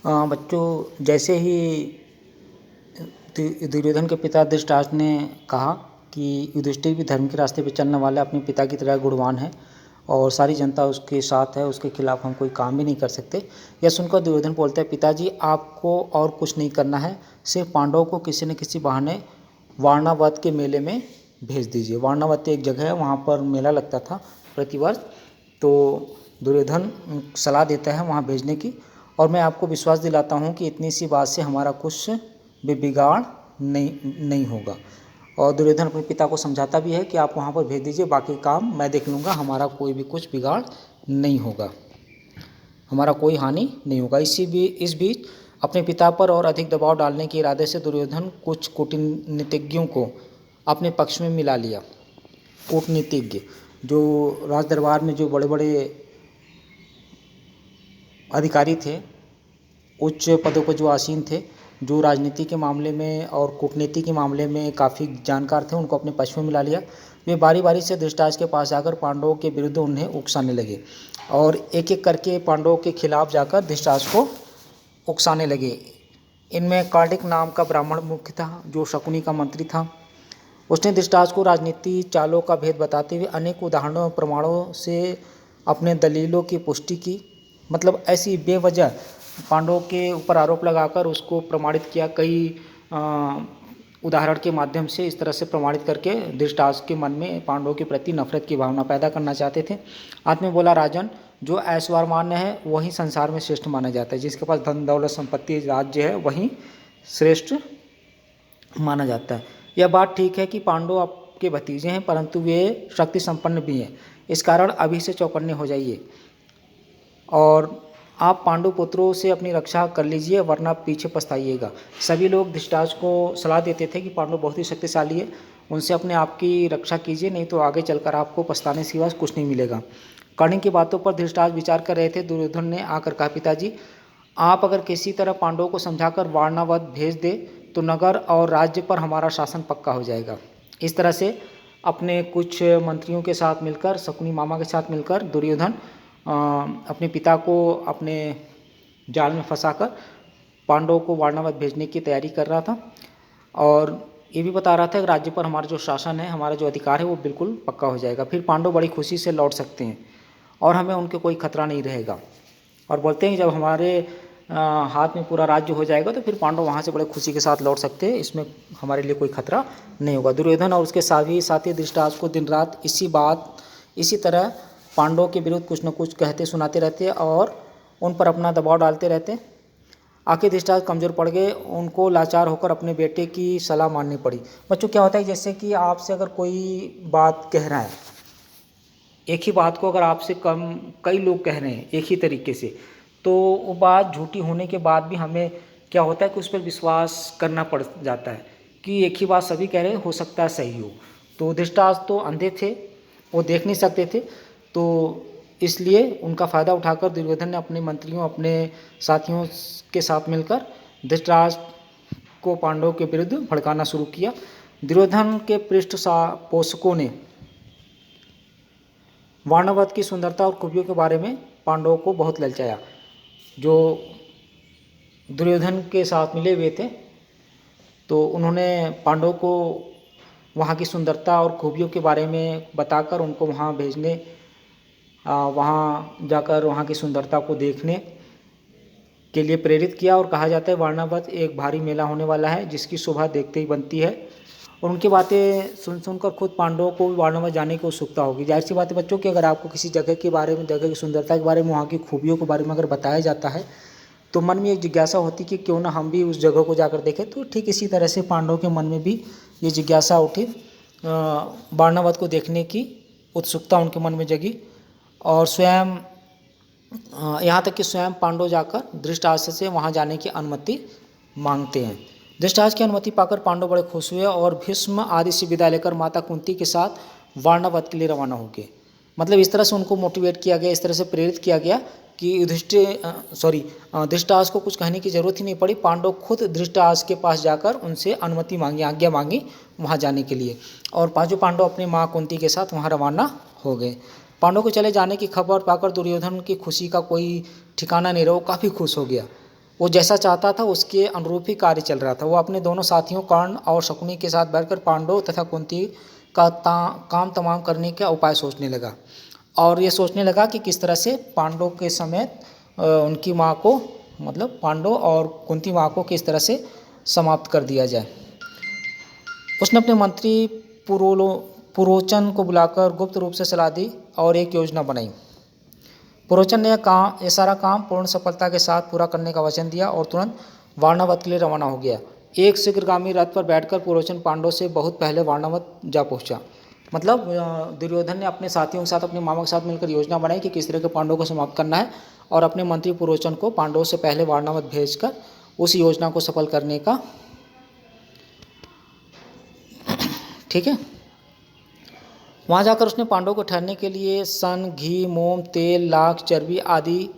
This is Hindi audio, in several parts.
बच्चों, जैसे ही दुर्योधन के पिता धृतराष्ट्र ने कहा कि युधिष्ठिर भी धर्म के रास्ते पर चलने वाला अपने पिता की तरह गुणवान है और सारी जनता उसके साथ है, उसके खिलाफ हम कोई काम भी नहीं कर सकते। यह सुनकर दुर्योधन बोलता है, पिताजी आपको और कुछ नहीं करना है, सिर्फ पांडवों को किसी न किसी बहाने वारणावत के मेले में भेज दीजिए। वारणावत एक जगह है, वहाँ पर मेला लगता था प्रतिवर्ष। तो दुर्योधन सलाह देता है वहाँ भेजने की, और मैं आपको विश्वास दिलाता हूँ कि इतनी सी बात से हमारा कुछ भी बिगाड़ नहीं होगा। और दुर्योधन अपने पिता को समझाता भी है कि आप वहाँ पर भेज दीजिए, बाकी काम मैं देख लूँगा, हमारा कोई भी कुछ बिगाड़ नहीं होगा, हमारा कोई हानि नहीं होगा। इस बीच अपने पिता पर और अधिक दबाव डालने के इरादे से दुर्योधन कुछ कूटनीतिज्ञों को अपने पक्ष में मिला लिया। कूटनीतिज्ञ जो राज दरबार में जो बड़े बड़े अधिकारी थे, उच्च पदों पर जो आसीन थे, जो राजनीति के मामले में और कूटनीति के मामले में काफ़ी जानकार थे, उनको अपने पक्ष में मिला लिया। वे बारी बारी से धृतराष्ट्र के पास जाकर पांडवों के विरुद्ध उन्हें उकसाने लगे और एक एक करके पांडवों के खिलाफ जाकर धृतराष्ट्र को उकसाने लगे। इनमें कार्तिक नाम का ब्राह्मण मुख्य था, जो शकुनी का मंत्री था। उसने धृतराष्ट्र को राजनीति चालों का भेद बताते हुए अनेक उदाहरणों और प्रमाणों से अपने दलीलों की पुष्टि की। मतलब ऐसी बेवजह पांडवों के ऊपर आरोप लगाकर उसको प्रमाणित किया। कई उदाहरण के माध्यम से इस तरह से प्रमाणित करके धृतराष्ट्र के मन में पांडवों के प्रति नफरत की भावना पैदा करना चाहते थे। अंत में बोला, राजन, जो ऐश्वर्यमान्य है वही संसार में श्रेष्ठ माना जाता है। जिसके पास धन दौलत संपत्ति राज्य है वही श्रेष्ठ माना जाता है। यह बात ठीक है कि पांडव आपके भतीजे हैं, परंतु वे शक्ति संपन्न भी हैं। इस कारण अभी से चौकन्ने हो जाइए और आप पांडु पुत्रों से अपनी रक्षा कर लीजिए, वरना पीछे पछताइएगा। सभी लोग धृतराष्ट्र को सलाह देते थे कि पांडु बहुत ही शक्तिशाली है, उनसे अपने आप की रक्षा कीजिए, नहीं तो आगे चलकर आपको पछताने सिवा कुछ नहीं मिलेगा। कर्ण की बातों पर धृतराष्ट्र विचार कर रहे थे। दुर्योधन ने आकर कहा, पिताजी, आप अगर किसी तरह पांडवों को समझाकर वारणावत भेज दे तो नगर और राज्य पर हमारा शासन पक्का हो जाएगा। इस तरह से अपने कुछ मंत्रियों के साथ मिलकर, शकुनी मामा के साथ मिलकर दुर्योधन अपने पिता को अपने जाल में फंसाकर पांडवों को वारणावत भेजने की तैयारी कर रहा था और ये भी बता रहा था कि राज्य पर हमारा जो शासन है, हमारा जो अधिकार है वो बिल्कुल पक्का हो जाएगा। फिर पांडव बड़ी खुशी से लौट सकते हैं और हमें उनके कोई खतरा नहीं रहेगा। और बोलते हैं जब हमारे हाथ में पूरा राज्य हो जाएगा तो फिर पांडव वहाँ से बड़े खुशी के साथ लौट सकते हैं, इसमें हमारे लिए कोई खतरा नहीं होगा। दुर्योधन और उसके साथी धृतराष्ट्र को दिन रात इसी तरह पांडवों के विरुद्ध कुछ न कुछ कहते सुनाते रहते और उन पर अपना दबाव डालते रहते। आखिर धृतराष्ट्र कमज़ोर पड़ गए, उनको लाचार होकर अपने बेटे की सलाह माननी पड़ी। बच्चों, क्या होता है, जैसे कि आपसे अगर कोई बात कह रहा है, एक ही बात को अगर आपसे कई लोग कह रहे हैं एक ही तरीके से, तो वो बात झूठी होने के बाद भी हमें क्या होता है कि उस पर विश्वास करना पड़ जाता है कि एक ही बात सभी कह रहे हैं, हो सकता है सही हो। तो धृतराष्ट्र तो अंधे थे, वो देख नहीं सकते थे, तो इसलिए उनका फ़ायदा उठाकर दुर्योधन ने अपने मंत्रियों, अपने साथियों के साथ मिलकर धृतराष्ट्र को पांडवों के विरुद्ध भड़काना शुरू किया। दुर्योधन के पृष्ठपोषकों ने वारणावत की सुंदरता और खूबियों के बारे में पांडवों को बहुत ललचाया। जो दुर्योधन के साथ मिले हुए थे तो उन्होंने पांडवों को वहाँ की सुंदरता और खूबियों के बारे में बताकर उनको वहाँ भेजने, वहाँ जाकर वहाँ की सुंदरता को देखने के लिए प्रेरित किया। और कहा जाता है वारणावत एक भारी मेला होने वाला है जिसकी शोभा देखते ही बनती है। और उनकी बातें सुनकर खुद पांडवों को वारणावत जाने की उत्सुकता होगी। जाहिर सी बात है बच्चों कि अगर आपको किसी जगह के बारे में, जगह की सुंदरता के बारे में, वहाँ की खूबियों के बारे में अगर बताया जाता है तो मन में एक जिज्ञासा होती कि क्यों ना हम भी उस जगह को जाकर देखें। तो ठीक इसी तरह से पांडवों के मन में भी ये जिज्ञासा उठी, वारणावत को देखने की उत्सुकता उनके मन में जगी। और स्वयं यहाँ तक कि स्वयं पांडव जाकर धृतराष्ट्र से वहाँ जाने की अनुमति मांगते हैं। धृतराष्ट्र की अनुमति पाकर पांडव बड़े खुश हुए और भीष्म आदि से विदा लेकर माता कुंती के साथ वारणावत के लिए रवाना हो गए। मतलब इस तरह से उनको मोटिवेट किया गया, इस तरह से प्रेरित किया गया कि धृतराष्ट्र को कुछ कहने की जरूरत ही नहीं पड़ी। पांडव खुद धृतराष्ट्र के पास जाकर उनसे अनुमति मांगी, आज्ञा मांगी वहाँ जाने के लिए, और पांचों पांडव अपनी माँ कुंती के साथ वहाँ रवाना हो गए। पांडवों के चले जाने की खबर पाकर दुर्योधन की खुशी का कोई ठिकाना नहीं रहा, वो काफ़ी खुश हो गया। वो जैसा चाहता था उसके अनुरूप ही कार्य चल रहा था। वो अपने दोनों साथियों कर्ण और शकुनी के साथ बैठकर पांडव तथा कुंती का काम तमाम करने का उपाय सोचने लगा और ये सोचने लगा कि किस तरह से पांडव के समेत उनकी माँ को, मतलब पांडव और कुंती माँ को किस तरह से समाप्त कर दिया जाए। उसने अपने मंत्री पुरोचन को बुलाकर गुप्त रूप से सलाह दी और एक योजना बनाई। पुरोचन ने ये सारा काम पूर्ण सफलता के साथ पूरा करने का वचन दिया और तुरंत वारणावत के लिए रवाना हो गया। एक शीघ्रगामी रथ पर बैठकर पुरोचन पांडव से बहुत पहले वारणावत जा पहुंचा। मतलब दुर्योधन ने अपने साथियों के साथ, अपने मामा के साथ मिलकर योजना बनाई कि किस तरह के पांडवों को समाप्त करना है और अपने मंत्री पुरोचन को पांडवों से पहले वारणावत भेजकर उस योजना को सफल करने का, ठीक है। वहाँ जाकर उसने पांडवों को ठहरने के लिए सन, घी, मोम, तेल, लाख, चर्बी आदि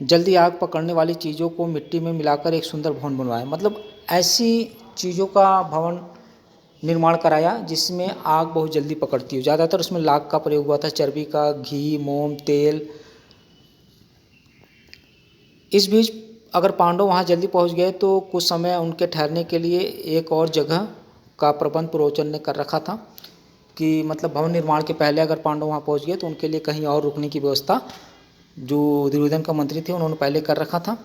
जल्दी आग पकड़ने वाली चीज़ों को मिट्टी में मिलाकर एक सुंदर भवन बनवाया। मतलब ऐसी चीज़ों का भवन निर्माण कराया जिसमें आग बहुत जल्दी पकड़ती हो। ज़्यादातर उसमें लाख का प्रयोग हुआ था, चर्बी का, घी, मोम, तेल। इस बीच अगर पांडव वहाँ जल्दी पहुँच गए तो कुछ समय उनके ठहरने के लिए एक और जगह का प्रबंध पुरोचन ने कर रखा था कि मतलब भवन निर्माण के पहले अगर पांडव वहाँ पहुँच गए तो उनके लिए कहीं और रुकने की व्यवस्था जो दुर्योधन का मंत्री थे उन्होंने पहले कर रखा था।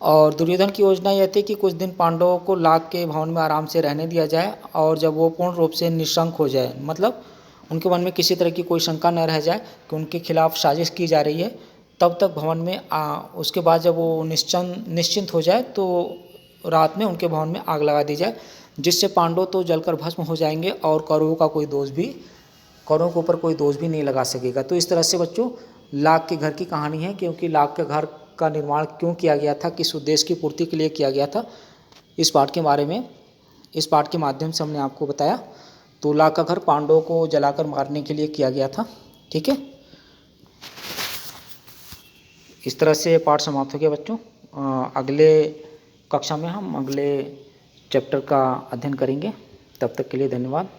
और दुर्योधन की योजना यह थी कि कुछ दिन पांडवों को लाख के भवन में आराम से रहने दिया जाए और जब वो पूर्ण रूप से निशंक हो जाए, मतलब उनके मन में किसी तरह की कोई शंका न रह जाए कि उनके खिलाफ साजिश की जा रही है, तब तक भवन में उसके बाद जब वो निश्चिंत हो जाए तो रात में उनके भवन में आग लगा दी जाए, जिससे पांडव तो जलकर भस्म हो जाएंगे और कौरवों के ऊपर कोई दोष भी नहीं लगा सकेगा। तो इस तरह से बच्चों लाख के घर की कहानी है, क्योंकि लाख के घर का निर्माण क्यों किया गया था, किस उद्देश्य की पूर्ति के लिए किया गया था, इस पाठ के बारे में इस पाठ के माध्यम से हमने आपको बताया। तो लाख का घर पांडवों को जलाकर मारने के लिए किया गया था, ठीक है। इस तरह से पाठ समाप्त हो गया बच्चों। अगले कक्षा में हम अगले चैप्टर का अध्ययन करेंगे। तब तक के लिए धन्यवाद।